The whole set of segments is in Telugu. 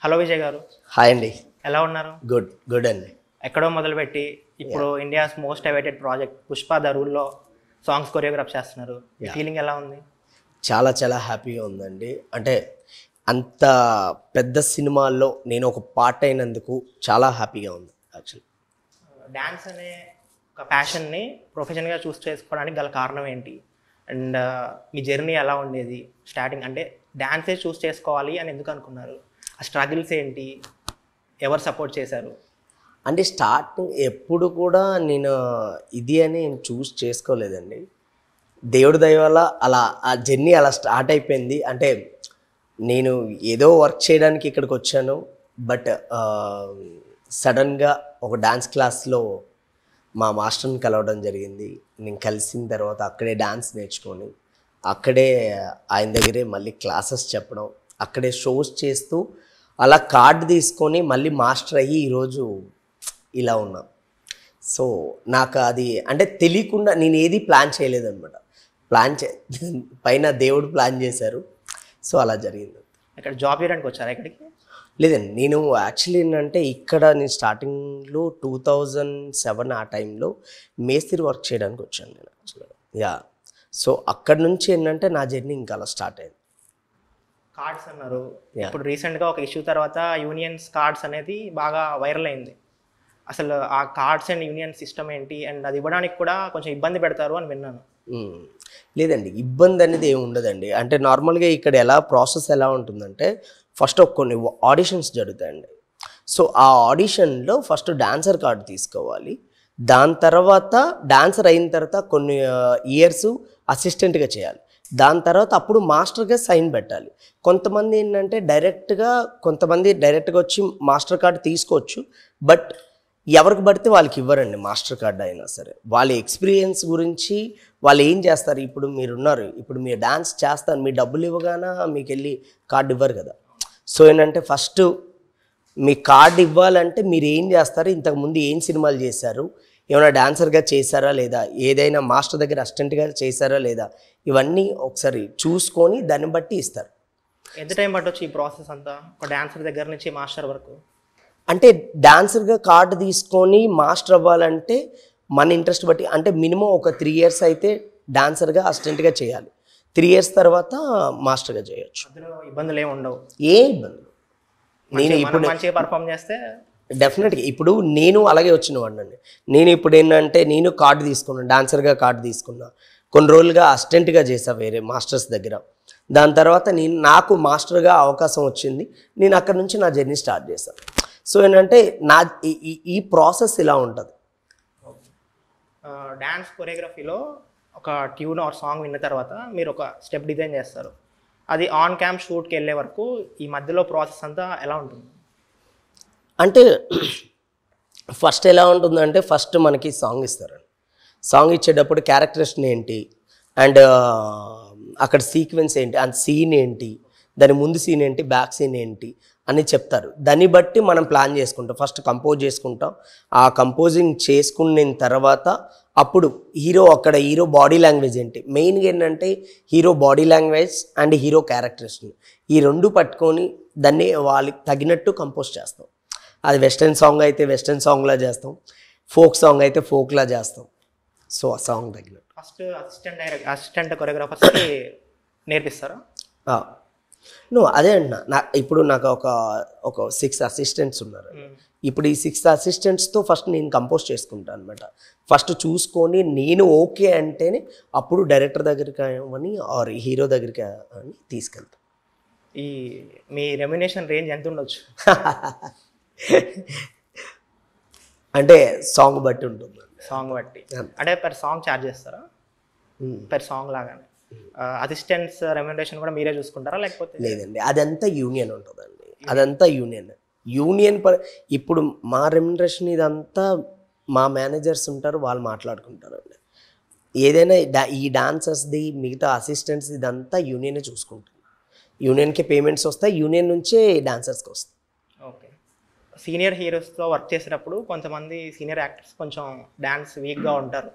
హలో విజయ్ గారు, హాయ్ అండి. ఎలా ఉన్నారు? గుడ్ గుడ్ అండి. ఎక్కడో మొదలుపెట్టి ఇప్పుడు India's most awaited project Pushpa the రూల్లో సాంగ్స్ కొరియోగ్రాఫ్ చేస్తున్నారు. ఫీలింగ్ ఎలా ఉంది? చాలా చాలా హ్యాపీగా ఉందండి. అంటే అంత పెద్ద సినిమాల్లో నేను ఒక పార్ట్ అయినందుకు చాలా హ్యాపీగా ఉంది యాక్చువల్లీ. డ్యాన్స్ అనే ఒక ప్యాషన్ని ప్రొఫెషన్గా చూస్ చేసుకోవడానికి గల కారణం ఏంటి? అండ్ మీ జర్నీ ఎలా ఉండేది? స్టార్టింగ్ అంటే డ్యాన్సే చూస్ చేసుకోవాలి అని ఎందుకు అనుకున్నారు? ఆ స్ట్రగుల్స్ ఏంటి? ఎవరు సపోర్ట్ చేశారు? అంటే స్టార్టింగ్ ఎప్పుడు కూడా నేను ఇది అని చూస్ చేసుకోలేదండి. దేవుడి దయ వల్ల అలా ఆ జర్నీ అలా స్టార్ట్ అయిపోయింది. అంటే నేను ఏదో వర్క్ చేయడానికి ఇక్కడికి వచ్చాను. బట్ సడన్గా ఒక డ్యాన్స్ క్లాస్లో మా మాస్టర్ని కలవడం జరిగింది. నేను కలిసిన తర్వాత అక్కడే డ్యాన్స్ నేర్చుకొని అక్కడే ఆయన దగ్గరే మళ్ళీ క్లాసెస్ చెప్పడం, అక్కడే షోస్ చేస్తూ అలా కార్డు తీసుకొని మళ్ళీ మాస్టర్ అయ్యి ఈరోజు ఇలా ఉన్నాను. సో నాకు అది అంటే తెలియకుండా నేను ఏది ప్లాన్ చేయలేదన్నమాట. పైన దేవుడు ప్లాన్ చేశారు. సో అలా జరిగింది. ఇక్కడ జాబ్ చేయడానికి వచ్చారా ఇక్కడికి? లేదండి, నేను యాక్చువల్లీ ఏంటంటే ఇక్కడ నేను స్టార్టింగ్లో 2007 ఆ టైంలో మేస్త్రి వర్క్ చేయడానికి వచ్చాను నేను యాక్చువల్గా. యా, సో అక్కడ నుంచి ఏంటంటే నా జర్నీ ఇంకా అలా స్టార్ట్ అయింది. కార్డ్స్ అన్నారు. ఇప్పుడు రీసెంట్గా ఒక ఇష్యూ తర్వాత యూనియన్స్ కార్డ్స్ అనేది బాగా వైరల్ అయింది. అసలు ఆ కార్డ్స్ అండ్ యూనియన్ సిస్టమ్ ఏంటి? అండ్ అది ఇవ్వడానికి కూడా కొంచెం ఇబ్బంది పెడతారు అని విన్నాను. లేదండి, ఇబ్బంది అనేది ఏమి ఉండదండి. అంటే నార్మల్గా ఇక్కడ ప్రాసెస్ ఎలా ఉంటుందంటే ఫస్ట్ కొన్ని ఆడిషన్స్ జరుగుతాయండి. సో ఆ ఆడిషన్లో ఫస్ట్ డాన్సర్ కార్డు తీసుకోవాలి. దాని తర్వాత డాన్సర్ అయిన తర్వాత కొన్ని ఇయర్స్ అసిస్టెంట్గా చేయాలి. దాని తర్వాత అప్పుడు మాస్టర్గా సైన్ పెట్టాలి. కొంతమంది ఏంటంటే కొంతమంది డైరెక్ట్గా వచ్చి మాస్టర్ కార్డు తీసుకోవచ్చు. బట్ ఎవరికి పడితే వాళ్ళకి ఇవ్వరండి మాస్టర్ కార్డు అయినా సరే. వాళ్ళ ఎక్స్పీరియన్స్ గురించి వాళ్ళు ఏం చేస్తారు, ఇప్పుడు మీరున్నారు, ఇప్పుడు మీరు డ్యాన్స్ చేస్తారు, మీ డబ్బులు ఇవ్వగానే మీకు వెళ్ళి కార్డు ఇవ్వరు కదా. సో ఏంటంటే ఫస్ట్ మీ కార్డు ఇవ్వాలంటే మీరు ఏం చేస్తారు, ఇంతకుముందు ఏం సినిమాలు చేశారు, ఏమైనా డాన్సర్గా చేశారా లేదా, ఏదైనా మాస్టర్ దగ్గర అసిస్టెంట్గా చేశారా లేదా, ఇవన్నీ ఒకసారి చూసుకొని దాన్ని బట్టి ఇస్తారు. ఎంత టైం పట్టొచ్చు ఈ ప్రాసెస్ అంతా, ఒక డాన్సర్ దగ్గర నుంచి మాస్టర్ వరకు? అంటే డాన్సర్గా కార్డు తీసుకొని మాస్టర్ అవ్వాలంటే మన ఇంట్రెస్ట్ బట్టి, అంటే మినిమం ఒక 3 years అయితే డాన్సర్గా అసిస్టెంట్గా చేయాలి. 3 years తర్వాత మాస్టర్గా చేయొచ్చు. అందులో ఇబ్బందులు ఏమి ఉండవు. ఏ ఇబ్బందులు, నేను ఇప్పుడు మంచిగా పర్ఫామ్ చేస్తే డెఫినెట్గా ఇప్పుడు నేను అలాగే వచ్చిన వాడినండి. నేను ఇప్పుడు ఏంటంటే నేను కార్డు తీసుకున్నాను, డాన్సర్గా కార్డు తీసుకున్నా, కొన్ని రోజులుగా అసిస్టెంట్గా చేసా వేరే మాస్టర్స్ దగ్గర. దాని తర్వాత నాకు మాస్టర్గా అవకాశం వచ్చింది. నేను అక్కడ నుంచి నా జర్నీ స్టార్ట్ చేశాను. సో ఏంటంటే నా ఈ ప్రాసెస్ ఇలా ఉంటుంది. డ్యాన్స్ కొరియోగ్రఫీలో ఒక ట్యూన్ ఆర్ సాంగ్ విన్న తర్వాత మీరు ఒక స్టెప్ డిజైన్ చేస్తారు. అది ఆన్ క్యామ్ షూట్కి వెళ్ళే వరకు ఈ మధ్యలో ప్రాసెస్ అంతా ఎలా ఉంటుంది? అంటే ఫస్ట్ ఎలా ఉంటుందంటే ఫస్ట్ మనకి సాంగ్ ఇస్తారండి. సాంగ్ ఇచ్చేటప్పుడు క్యారెక్టరిస్టిక్ ఏంటి, అండ్ అక్కడ సీక్వెన్స్ ఏంటి, అండ్ సీన్ ఏంటి, దాని ముందు సీన్ ఏంటి, బ్యాక్ సీన్ ఏంటి అని చెప్తారు. దాన్ని బట్టి మనం ప్లాన్ చేసుకుంటాం. ఫస్ట్ కంపోజ్ చేసుకుంటాం. ఆ కంపోజింగ్ చేసుకున్న తర్వాత అప్పుడు హీరో బాడీ లాంగ్వేజ్ ఏంటి, మెయిన్గా ఏంటంటే hero body language and hero characteristic, ఈ రెండు పట్టుకొని దాన్ని వాళ్ళకి తగినట్టు కంపోజ్ చేస్తాం. అది వెస్టర్న్ సాంగ్ అయితే వెస్టర్న్ సాంగ్లా చేస్తాం, ఫోక్ సాంగ్ అయితే ఫోక్లా చేస్తాం. సో ఆ సాంగ్ తగినట్టు ఫస్ట్ అసిస్టెంట్ కొరియోగ్రాఫర్స్కి నేర్పిస్తారా? అదే అంటున్నా. ఇప్పుడు నాకు ఒక 6 అసిస్టెంట్స్ ఉన్నారు. ఇప్పుడు ఈ 6 అసిస్టెంట్స్తో ఫస్ట్ నేను కంపోజ్ చేసుకుంటాను అనమాట. ఫస్ట్ చూసుకొని నేను ఓకే అంటేనే అప్పుడు డైరెక్టర్ దగ్గరికి అని ఆర్ హీరో దగ్గరికి అని తీసుకెళ్తాను. మీ రెమ్యునేషన్ రేంజ్ ఎంత ఉండొచ్చు? అంటే సాంగ్ బట్టి ఉంటుంది. సాంగ్ బట్టి అంటే పర్ సాంగ్ ఛార్జ్ చేస్తారా? పర్ సాంగ్ లాగానే అసిస్టెంట్స్ రెమ్యునరేషన్ కూడా మీరే చూసుకుంటారా లేకపోతే? లేదండి, అదంతా యూనియన్ ఉంటుందండి. అదంతా యూనియన్ ఇప్పుడు మా రెమ్యునరేషన్ ఇదంతా మా మేనేజర్స్ ఉంటారు, వాళ్ళు మాట్లాడుకుంటారండి. ఏదైనా ఈ డాన్సర్స్ది మిగతా అసిస్టెంట్స్ ఇదంతా యూనియనే చూసుకుంటుంది. యూనియన్కి పేమెంట్స్ వస్తాయి, యూనియన్ నుంచే డాన్సర్స్కి వస్తాయి. ఓకే. సీనియర్ హీరోస్తో వర్క్ చేసేటప్పుడు కొంతమంది సీనియర్ యాక్టర్స్ కొంచెం డ్యాన్స్ వీక్గా ఉంటారు.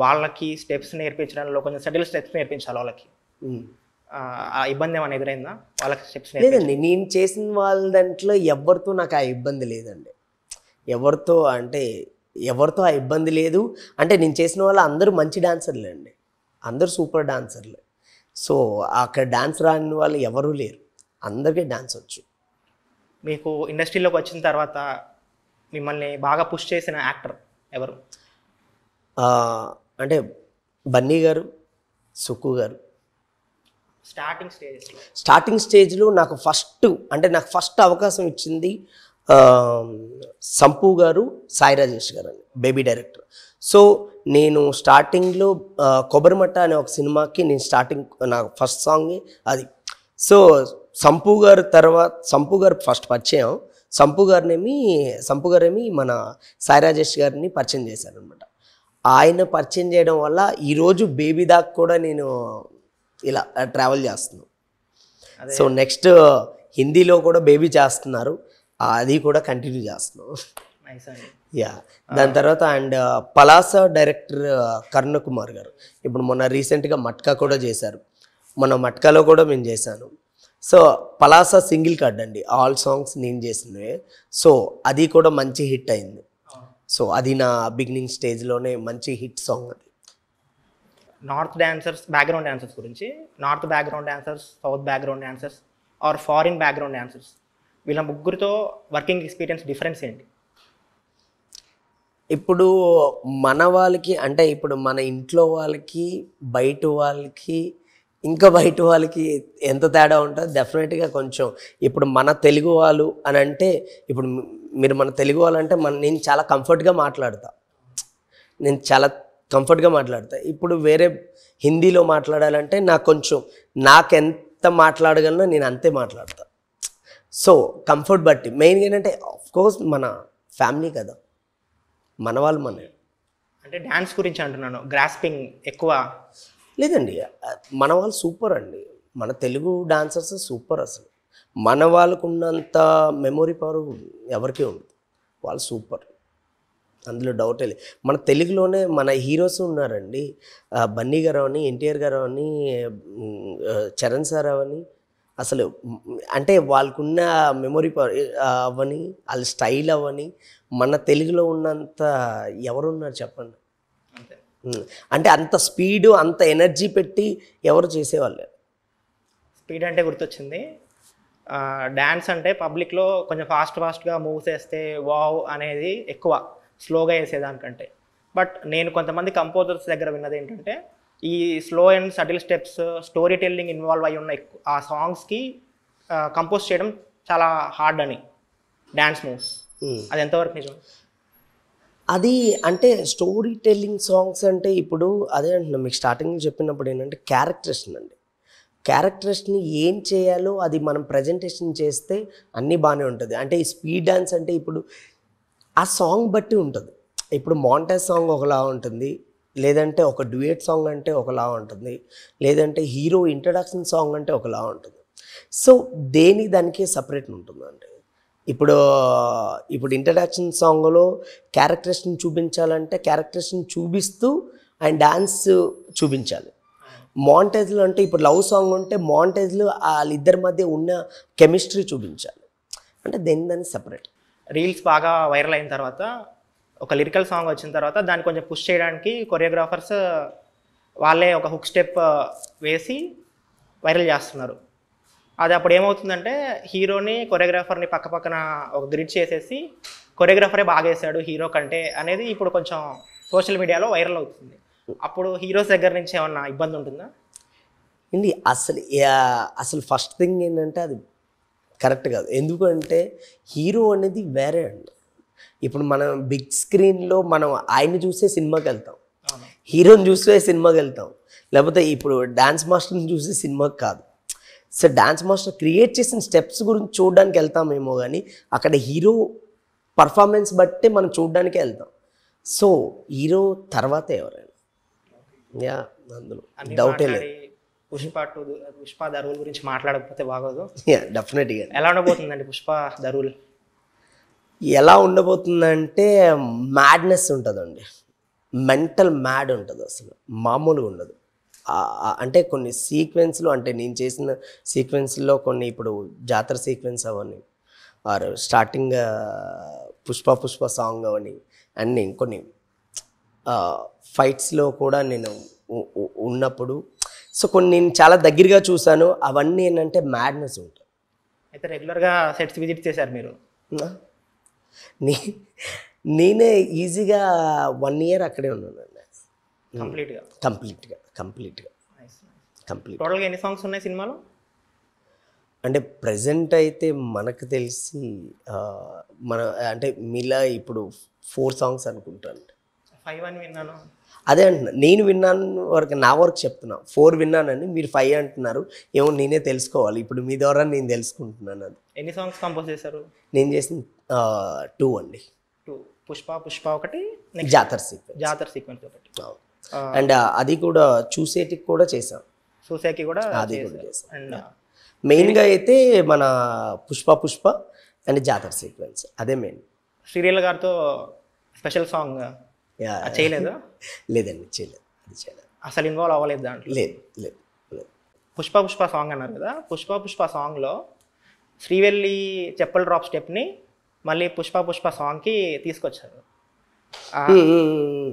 వాళ్ళకి స్టెప్స్ నేర్పించడంలో కొంచెం సెటిల్ స్టెప్స్ నేర్పించాలి వాళ్ళకి. ఆ ఇబ్బంది ఏమైనా ఎదురైందా వాళ్ళకి స్టెప్స్? లేదండి, నేను చేసిన వాళ్ళ దాంట్లో ఎవరితో నాకు ఆ ఇబ్బంది లేదండి. ఎవరితో ఆ ఇబ్బంది లేదు. అంటే నేను చేసిన వాళ్ళు అందరూ మంచి డాన్సర్లే అండి, అందరూ సూపర్ డాన్సర్లే. సో అక్కడ డాన్స్ రాని వాళ్ళు ఎవరూ లేరు, అందరికీ డాన్స్ వచ్చు. మీకు ఇండస్ట్రీలోకి వచ్చిన తర్వాత మిమ్మల్ని బాగా పుష్ చేసిన యాక్టర్ ఎవరు? ఆ, అంటే బన్నీ గారు, సుక్కు గారు. స్టార్టింగ్ స్టేజ్లో నాకు ఫస్ట్ అవకాశం ఇచ్చింది సంపు గారు, సాయి రాజేష్ గారు అని, బేబీ డైరెక్టర్. సో నేను స్టార్టింగ్లో కొబ్బరిమట్ట అనే ఒక సినిమాకి నాకు ఫస్ట్ సాంగ్ అది. సో సంపు గారు ఫస్ట్ పరిచయం. సంపు గారేమి మన సాయి రాజేష్ గారిని పరిచయం చేశారనమాట. ఆయన పరిచయం చేయడం వల్ల ఈరోజు బేబీ దాకా కూడా నేను ఇలా ట్రావెల్ చేస్తున్నాను. సో నెక్స్ట్ హిందీలో కూడా బేబీ చేస్తున్నారు, అది కూడా కంటిన్యూ చేస్తున్నాం. యా, దాని తర్వాత అండ్ పలాస డైరెక్టర్ కరుణ కుమార్ గారు ఇప్పుడు మొన్న రీసెంట్గా మట్కా కూడా చేశారు. మొన్న మట్కాలో కూడా మేము చేశాను. సో పలాస సింగిల్ కార్డ్ అండి, ఆల్ సాంగ్స్ నేను చేసినవే. సో అది కూడా మంచి హిట్ అయింది. సో అది నా బిగినింగ్ స్టేజ్లోనే మంచి హిట్ సాంగ్ అది. నార్త్ డాన్సర్స్, బ్యాక్గ్రౌండ్ డాన్సర్స్ గురించి, north background dancers, south background dancers or foreign background dancers, వీళ్ళ ముగ్గురితో వర్కింగ్ ఎక్స్పీరియన్స్ డిఫరెన్స్ ఏంటి? ఇప్పుడు మన వాళ్ళకి అంటే ఇప్పుడు మన ఇంట్లో వాళ్ళకి బయట వాళ్ళకి ఎంత తేడా ఉంటుంది డెఫినెట్గా కొంచెం. ఇప్పుడు మన తెలుగు వాళ్ళు అని అంటే, ఇప్పుడు మీరు మన తెలుగు వాళ్ళు అంటే నేను చాలా కంఫర్ట్గా మాట్లాడతా. ఇప్పుడు వేరే హిందీలో మాట్లాడాలంటే నాకెంత మాట్లాడగలనో నేను అంతే మాట్లాడతా. సో కంఫర్ట్ బట్టి మెయిన్గా ఏంటంటే ఆఫ్కోర్స్ మన ఫ్యామిలీ కదా, మన వాళ్ళు అంటే డ్యాన్స్ గురించి అంటున్నాను, గ్రాస్పింగ్ ఎక్కువ లేదండి. మన వాళ్ళు సూపర్ అండి, మన తెలుగు డాన్సర్స్ సూపర్. అసలు మన వాళ్ళకు ఉన్నంత మెమొరీ పవర్ ఎవరికీ ఉండదు, వాళ్ళు సూపర్, అందులో డౌటే లేదు. మన తెలుగులోనే మన హీరోస్ ఉన్నారండి, బన్నీ గారు అని, ఎన్టీఆర్ గారు అని, చరణ్ సార్ అవని. అసలు అంటే వాళ్ళకున్న మెమొరీ పవర్ అవని, వాళ్ళ స్టైల్ అవని, మన తెలుగులో ఉన్నంత ఎవరున్నారు చెప్పండి. అంటే అంత స్పీడు, అంత ఎనర్జీ పెట్టి ఎవరు చేసేవాళ్ళు. స్పీడ్ అంటే గుర్తొచ్చింది, డ్యాన్స్ అంటే పబ్లిక్లో కొంచెం ఫాస్ట్గా మూవ్స్ వేస్తే వావ్ అనేది ఎక్కువ, స్లోగా వేసేదానికంటే. బట్ నేను కొంతమంది కంపోజర్స్ దగ్గర విన్నది ఏంటంటే, ఈ slow and subtle steps, story telling involve అయి ఉన్న ఆ సాంగ్స్కి కంపోజ్ చేయడం చాలా హార్డ్ అని, డ్యాన్స్ మూవ్స్. అది ఎంతవరకు నిజం? అది అంటే స్టోరీ టెల్లింగ్ సాంగ్స్ అంటే ఇప్పుడు అదే అంటున్నా మీకు స్టార్టింగ్లో చెప్పినప్పుడు ఏంటంటే క్యారెక్టర్స్ని ఏం చేయాలో అది మనం ప్రజెంటేషన్ చేస్తే అన్నీ బాగానే ఉంటుంది. అంటే ఈ స్పీడ్ డ్యాన్స్ అంటే ఇప్పుడు ఆ సాంగ్ బట్టి ఉంటుంది. ఇప్పుడు మాంటేజ్ సాంగ్ ఒకలా ఉంటుంది, లేదంటే ఒక డ్యూయట్ సాంగ్ అంటే ఒకలా ఉంటుంది, లేదంటే హీరో ఇంట్రడక్షన్ సాంగ్ అంటే ఒకలా ఉంటుంది. సో దానికే సపరేట్ ఉంటుందండి. ఇప్పుడు ఇంట్రడక్షన్ సాంగ్లో క్యారెక్టర్స్ని చూపించాలంటే క్యారెక్టర్స్ని చూపిస్తూ ఆయన డ్యాన్స్ చూపించాలి. మాంటేజ్లో అంటే ఇప్పుడు లవ్ సాంగ్ ఉంటే మాంటేజ్లో వాళ్ళిద్దరి మధ్య ఉన్న కెమిస్ట్రీ చూపించాలి. అంటే దాన్ని సపరేట్. రీల్స్ బాగా వైరల్ అయిన తర్వాత, ఒక లిరికల్ సాంగ్ వచ్చిన తర్వాత దాన్ని కొంచెం పుష్ చేయడానికి కొరియోగ్రాఫర్స్ వాళ్ళే ఒక హుక్ స్టెప్ వేసి వైరల్ చేస్తున్నారు. అది అప్పుడు ఏమవుతుందంటే, హీరోని కొరియోగ్రాఫర్ని పక్కన ఒక గ్రిడ్ చేసేసి కొరియోగ్రాఫరే బాగా వేశాడు హీరో కంటే అనేది ఇప్పుడు కొంచెం సోషల్ మీడియాలో వైరల్ అవుతుంది. అప్పుడు హీరోస్ దగ్గర నుంచి ఏమన్నా ఇబ్బంది ఉంటుందా? ఏంటి అసలు ఫస్ట్ థింగ్ ఏంటంటే అది కరెక్ట్ కాదు. ఎందుకంటే హీరో అనేది వేరే అండి. ఇప్పుడు మనం బిగ్ స్క్రీన్లో మనం ఆయన్ని చూసే సినిమాకి వెళ్తాం, హీరోని చూసే సినిమాకి వెళ్తాం, లేకపోతే ఇప్పుడు డాన్స్ మాస్టర్ని చూసే సినిమాకి కాదు. సో డాన్స్ మాస్టర్ క్రియేట్ చేసిన స్టెప్స్ గురించి చూడడానికి వెళ్తామేమో, కానీ అక్కడ హీరో పర్ఫార్మెన్స్ బట్టే మనం చూడడానికే వెళ్తాం. సో హీరో తర్వాతే ఎవరైనా, యా, అందులో డౌటే లేదు. పుష్ప ద రూల్ గురించి మాట్లాడకపోతే బాగోదు. డెఫినెట్గా. ఎలా ఉండబోతుందండి పుష్ప ద రూల్? ఎలా ఉండబోతుందంటే మ్యాడ్నెస్ ఉంటుందండి, మెంటల్ మ్యాడ్ ఉంటుంది, అసలు మామూలుగా ఉండదు. అంటే కొన్ని సీక్వెన్స్లు అంటే నేను చేసిన సీక్వెన్స్లో కొన్ని ఇప్పుడు జాతర సీక్వెన్స్ అవని ఆర్ స్టార్టింగ్ పుష్ప సాంగ్ అవని అన్నీ కొన్ని ఫైట్స్లో కూడా నేను ఉన్నప్పుడు సో కొన్ని నేను చాలా దగ్గరగా చూశాను. అవన్నీ ఏంటంటే మ్యాడ్నెస్ ఉంటుంది. అయితే రెగ్యులర్గా సెట్స్ విజిట్ చేశారు మీరు? నేనే ఈజీగా 1 year అక్కడే ఉన్నానండి కంప్లీట్గా. కంప్లీట్. టోటల్గా ఎన్ని సాంగ్స్ ఉన్నాయి సినిమాలో? అంటే ప్రజెంట్ అయితే మనకు తెలిసి మన అంటే మీలా ఇప్పుడు 4 songs అనుకుంటాను. 5 అని విన్నాను. అదే అంటున్నా, నేను విన్నాను వరకు నా వరకు చెప్తున్నా. 4 విన్నానని మీరు 5 అంటున్నారు. ఏమో నేనే తెలుసుకోవాలి ఇప్పుడు మీ ద్వారా నేను తెలుసుకుంటున్నాను. అది ఎన్ని సాంగ్స్ కంపోజ్ చేశారు? నేను చేసిన 2 అండి. 2 పుష్ప ఒకటి, జాతర సీక్వెన్స్ ఒకటి. అండ్ అది కూడా చూసేటికి కూడా చేసాం. చూసేకి కూడా అది కూడా చేసాం. అండ్ మెయిన్గా అయితే మన పుష్ప అండ్ జాతర సీక్వెన్స్ అదే మెయిన్. శ్రీలీల గారితో స్పెషల్ సాంగ్ చేయలేదు? లేదండి, చేయలేదు. అసలు ఇన్వాల్వ్ అవ్వలేదు దాంట్లో? లేదు. పుష్ప సాంగ్ అన్నారు కదా, పుష్ప సాంగ్లో శ్రీవెల్లి చెప్పల్ డ్రాప్ స్టెప్ని మళ్ళీ పుష్ప సాంగ్కి తీసుకొచ్చారు.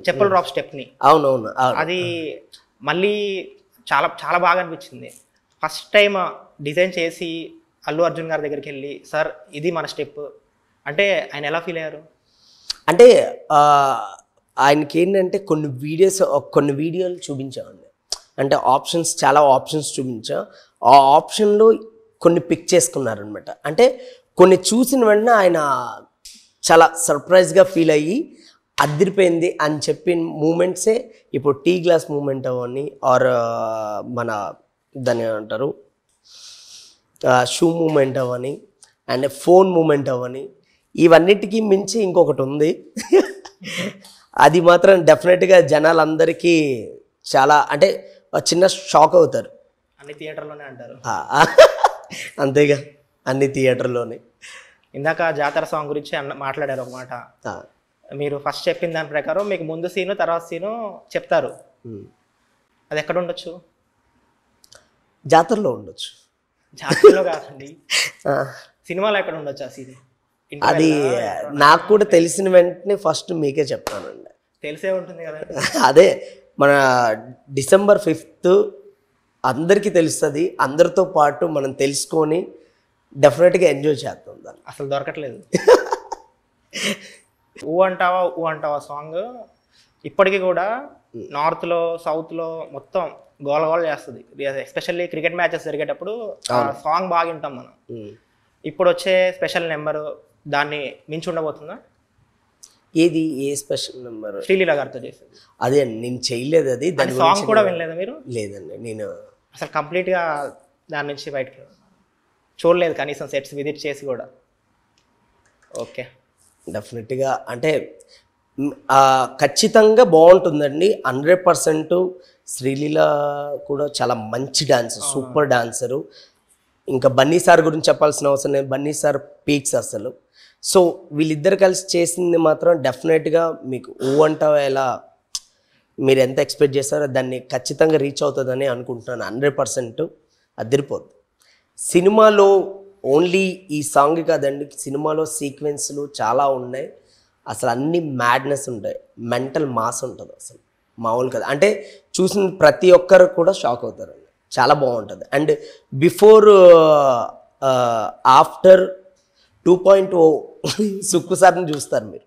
చెప్పల్ డ్రాప్ స్టెప్ని. అవునవును. అది మళ్ళీ చాలా చాలా బాగా అనిపించింది. ఫస్ట్ టైం డిజైన్ చేసి అల్లు అర్జున్ గారి దగ్గరికి వెళ్ళి సార్ ఇది మన స్టెప్ అంటే ఆయన ఎలా ఫీల్ అయ్యారు? అంటే ఆయనకి ఏంటంటే కొన్ని వీడియోలు చూపించామండి. అంటే చాలా ఆప్షన్స్ చూపించా. ఆ ఆప్షన్లో కొన్ని పిక్ చేసుకున్నారనమాట. అంటే కొన్ని చూసిన వెంటనే ఆయన చాలా సర్ప్రైజ్గా ఫీల్ అయ్యి అదిరిపోయింది అని చెప్పిన మూమెంట్సే ఇప్పుడు టీ గ్లాస్ మూమెంట్ అవని ఆర్ మన దాన్ని ఏమంటారు షూ మూమెంట్ అవని అండ్ ఫోన్ మూమెంట్ అవని ఇవన్నిటికీ మించి ఇంకొకటి ఉంది. అది మాత్రం డెఫినెట్గా జనాలందరికీ చాలా అంటే చిన్న షాక్ అవుతారు. అన్ని థియేటర్లోనే అంటారు. అంతేగా, అన్ని థియేటర్లోనే. ఇందాక జాతర సాంగ్ గురించి మాట్లాడారు ఒక మాట. మీరు ఫస్ట్ చెప్పిన దాని ప్రకారం మీకు ముందు సీను తర్వాత సీను చెప్తారు. అది ఎక్కడ ఉండొచ్చు? జాతరలో ఉండొచ్చు. జాతరలో కాదండి, సినిమాలో ఎక్కడ ఉండొచ్చు ఆ సీన్? అది నాకు కూడా తెలిసిన వెంటనే ఫస్ట్ మీకే చెప్తానండి. తెలిసే ఉంటుంది కదా. అదే మన December 5th అందరికీ తెలుస్తుంది. అందరితో పాటు మనం తెలుసుకొని డెఫినెట్గా ఎంజాయ్ చేస్తాం దాన్ని. అసలు దొరకట్లేదు. ఊ అంటావా సాంగ్ ఇప్పటికీ కూడా నార్త్లో సౌత్లో మొత్తం గోల చేస్తుంది. ఎస్పెషల్లీ క్రికెట్ మ్యాచెస్ జరిగేటప్పుడు ఆ సాంగ్ బాగా వింటాం మనం. ఇప్పుడు వచ్చే స్పెషల్ నెంబర్ దాన్ని మించి ఉండబోతుందా? ఏది ఏ స్పెషల్ నెంబర్? శ్రీలీల గారితో చేసేది. అదే నేను చేయలేదు. అది దాని సాంగ్ కూడా వినలేదా మీరు? లేదండి, నేను అసలు కంప్లీట్గా దాని నుంచి బయటకు చూడలేదు కనీసం సెట్స్ విజిట్ చేసి కూడా. ఓకే, డెఫినెట్గా అంటే ఖచ్చితంగా బాగుంటుందండి. 100%. శ్రీలీల కూడా చాలా మంచి డాన్సర్, సూపర్ డాన్సరు. ఇంకా బన్నీ సార్ గురించి చెప్పాల్సిన అవసరం లేదు. బన్నీ సార్ పీక్స్ అసలు. సో వీళ్ళిద్దరు కలిసి చేసింది మాత్రం డెఫినెట్గా మీకు అంటావా ఎలా మీరు ఎంత ఎక్స్పెక్ట్ చేస్తారో దాన్ని ఖచ్చితంగా రీచ్ అవుతుందని అనుకుంటున్నాను. 100% అదిరిపోద్ది. సినిమాలో ఓన్లీ ఈ సాంగ్ కాదండి, సినిమాలో సీక్వెన్స్లు చాలా ఉన్నాయి. అసలు అన్ని మ్యాడ్నెస్ ఉంటాయి, మెంటల్ మాస్ ఉంటుంది. అసలు మామూలు కదా, అంటే చూసిన ప్రతి ఒక్కరు కూడా షాక్ అవుతారండి. చాలా బాగుంటుంది. అండ్ బిఫోర్ ఆఫ్టర్ 2.0 సుక్కు సార్ని చూస్తారు మీరు.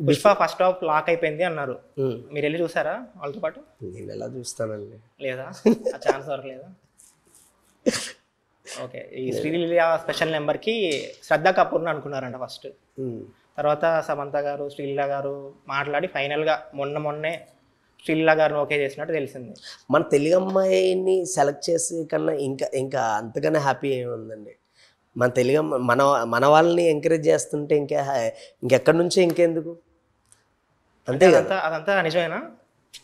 పుష్ప ఫస్ట్ హాఫ్ లాక్ అయిపోయింది అన్నారు, మీరు వెళ్ళి చూసారా వాళ్ళతో పాటు? నేను ఎలా చూస్తానండి, లేదా ఆ ఛాన్స్ దొరకలేదా? ఓకే, ఈ శ్రీలీల స్పెషల్ నెంబర్కి శ్రద్ధ కపూర్ని అనుకున్నారంట ఫస్ట్. తర్వాత సమంత గారు శ్రీలీల గారు మాట్లాడి ఫైనల్గా మొన్నే శ్రీలీల గారిని ఓకే చేసినట్టు తెలిసింది. మన తెలుగు అమ్మాయిని సెలెక్ట్ చేసే కన్నా ఇంకా అంతకన్నా హ్యాపీ ఏముందండి. మన తెలుగు మన వాళ్ళని ఎంకరేజ్ చేస్తుంటే ఇంకెక్కడి నుంచి ఇంకెందుకు, అంతే కదా. అదంతా నిజమేనా?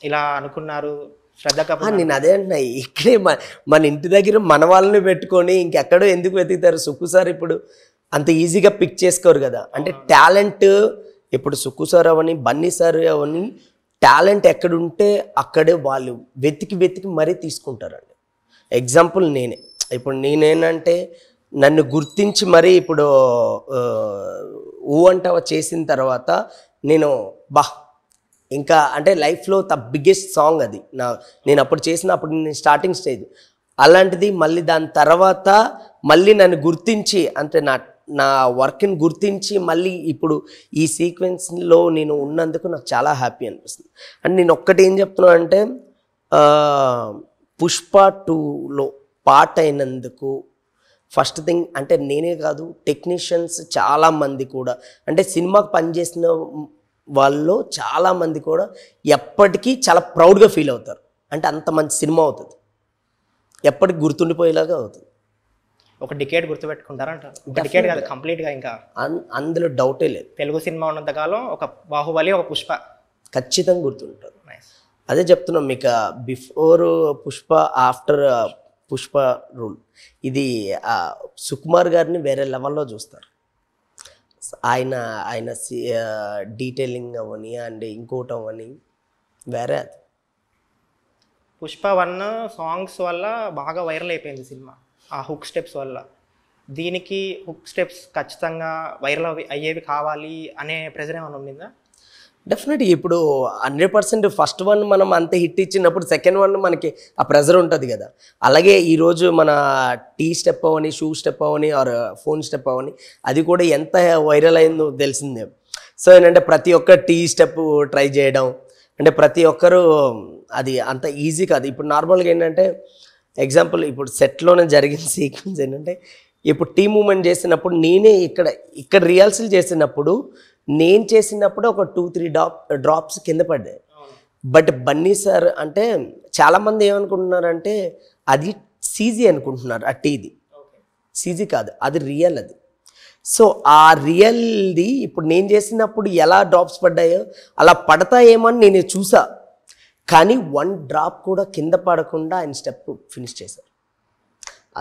ఇలా అనుకున్నారు శ్రద్ధ కపూర్? నేను అదే అంటున్నా, ఇక్కడే మన ఇంటి దగ్గర మన వాళ్ళని పెట్టుకొని ఇంకెక్కడో ఎందుకు వెతుకుతారు? సుక్కు సార్ ఇప్పుడు అంత ఈజీగా పిక్ చేసుకోరు కదా. అంటే టాలెంట్ ఇప్పుడు సుక్కు సార్ అవని బన్నీ సార్ అవని టాలెంట్ ఎక్కడుంటే అక్కడే వాళ్ళు వెతికి మరీ తీసుకుంటారండి. ఎగ్జాంపుల్ నేనే, ఇప్పుడు నేనేంటంటే నన్ను గుర్తించి మరీ ఇప్పుడు ఊ అంటావా చేసిన తర్వాత నేను ఇంకా అంటే లైఫ్లో ద బిగ్గెస్ట్ సాంగ్ అది నేను అప్పుడు చేసినప్పుడు నేను స్టార్టింగ్ స్టేజ్ అలాంటిది. మళ్ళీ దాని తర్వాత మళ్ళీ నన్ను గుర్తించి అంటే నా వర్క్ని గుర్తించి మళ్ళీ ఇప్పుడు ఈ సీక్వెన్స్లో నేను ఉన్నందుకు నాకు చాలా హ్యాపీ అనిపిస్తుంది. అండ్ నేను ఒక్కటి ఏం చెప్తున్నా అంటే పుష్ప 2లో పాట అయినందుకు ఫస్ట్ థింగ్ అంటే నేనే కాదు, టెక్నీషియన్స్ చాలామంది కూడా అంటే సినిమాకి పనిచేసిన వాళ్ళు చాలామంది కూడా ఎప్పటికీ చాలా ప్రౌడ్గా ఫీల్ అవుతారు. అంటే అంత మంచి సినిమా అవుతుంది, ఎప్పటికి గుర్తుండిపోయేలాగా అవుతుంది. ఒక డికేడ్ గుర్తుపెట్టుకుంటారా అంటారు? ఒక డికేడ్ కాదు, కంప్లీట్గా ఇంకా అందులో డౌటే లేదు. తెలుగు సినిమా ఉన్నంతకాలం ఒక బాహుబలి, ఒక పుష్ప ఖచ్చితంగా గుర్తుంటారు. అదే చెప్తున్నాం మీకు, before Pushpa, after Pushpa rule. ఇది సుకుమార్ గారిని వేరే లెవెల్లో చూస్తారు. ఆయన డీటెయిలింగ్ అవని అండ్ ఇంకోటి అవని వేరే. అది పుష్ప 1 సాంగ్స్ వల్ల బాగా వైరల్ అయిపోయింది సినిమా, ఆ హుక్ స్టెప్స్ వల్ల. దీనికి హుక్ స్టెప్స్ ఖచ్చితంగా వైరల్ అయ్యేవి కావాలి అనే ప్రెజర్ ఏమైనా ఉండిందా? డెఫినెట్గా ఇప్పుడు 100% ఫస్ట్ వన్ మనం అంత హిట్ ఇచ్చినప్పుడు సెకండ్ వన్ మనకి ఆ ప్రెజర్ ఉంటుంది కదా. అలాగే ఈరోజు మన టీ స్టెప్ అవని, షూ స్టెప్ అవని, ఆర్ ఫోన్ స్టెప్ అవని, అది కూడా ఎంత వైరల్ అయిందో తెలిసిందే. సో ఏంటంటే ప్రతి ఒక్క టీ స్టెప్ ట్రై చేయడం అంటే ప్రతి ఒక్కరు అది అంత ఈజీ కాదు. ఇప్పుడు నార్మల్గా ఏంటంటే ఎగ్జాంపుల్ ఇప్పుడు సెట్లోనే జరిగిన సీక్వెన్స్ ఏంటంటే ఇప్పుడు టీ మూమెంట్ చేసినప్పుడు నేనే ఇక్కడ రిహార్సల్ చేసినప్పుడు నేను చేసినప్పుడు ఒక 2-3 డ్రాప్స్ కింద పడ్డాయి. బట్ బన్నీ సార్ అంటే చాలామంది ఏమనుకుంటున్నారంటే అది సీజీ అనుకుంటున్నారు. ఆ టీది సీజీ కాదు, అది రియల్. అది సో ఆ రియల్ది ఇప్పుడు నేను చేసినప్పుడు ఎలా డ్రాప్స్ పడ్డాయో అలా పడతాయేమో అని నేను చూసా. కానీ 1 డ్రాప్ కూడా కింద పడకుండా ఆయన స్టెప్ ఫినిష్ చేశారు.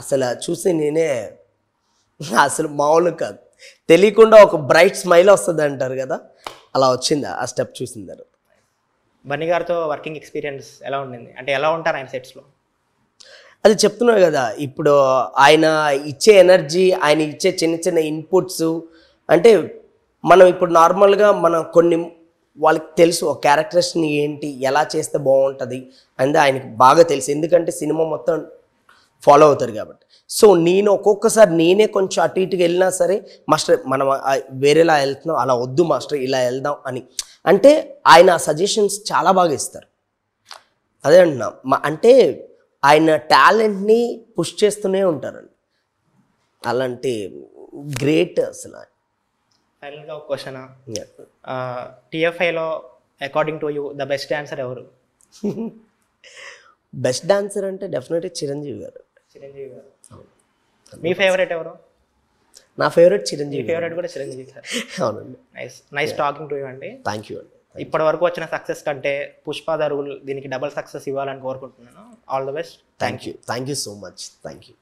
అసలు చూసి నేనే అసలు మామూలు కాదు, తెలియకుండా ఒక బ్రైట్ స్మైల్ వస్తుంది అంటారు కదా, అలా వచ్చింది ఆ స్టెప్ చూసిన తర్వాత. బన్నీ గారితో వర్కింగ్ ఎక్స్పీరియన్స్ ఎలా ఉండింది? అంటే ఎలా ఉంటారు ఆయన సెట్స్లో? అది చెప్తున్నారు కదా, ఇప్పుడు ఆయన ఇచ్చే ఎనర్జీ, ఆయన ఇచ్చే చిన్న చిన్న ఇన్పుట్స్ అంటే మనం ఇప్పుడు నార్మల్గా మనం కొన్ని వాళ్ళకి తెలుసు ఒక క్యారెక్టర్స్ని ఏంటి ఎలా చేస్తే బాగుంటుంది అనేది ఆయనకి బాగా తెలుసు, ఎందుకంటే సినిమా మొత్తం ఫాలో అవుతారు కాబట్టి. సో నేను ఒక్కొక్కసారి నేనే కొంచెం అటు ఇటుగా వెళ్ళినా సరే మాస్టర్ మనం వేరేలా వెళ్తున్నాం, అలా వద్దు మాస్టర్ ఇలా వెళ్దాం అని అంటే ఆయన సజెషన్స్ చాలా బాగా ఇస్తారు. అదే అంటున్నా, అంటే ఆయన టాలెంట్ని పుష్ చేస్తూనే ఉంటారండి. అలాంటి గ్రేట్ అసలు. ఫైనల్గా ఒక క్వశ్చన్, TFIలో according to you the best dancer ఎవరు? బెస్ట్ డాన్సర్ అంటే డెఫినెట్గా చిరంజీవి గారు. చిరంజీవి గారు. మీ ఫేవరెట్ ఎవరు? నా ఫేవరెట్ చిరంజీవి. ఫేవరెట్ కూడా చిరంజీవి సార్. అవునండి. నైస్ టాకింగ్ టు యూ అండి. థ్యాంక్ యూ అండి. ఇప్పటి వరకు వచ్చిన సక్సెస్ కంటే పుష్ప ద రూల్ దీనికి డబుల్ సక్సెస్ ఇవ్వాలని కోరుకుంటున్నాను. All the best. Thank you so much. Thank you.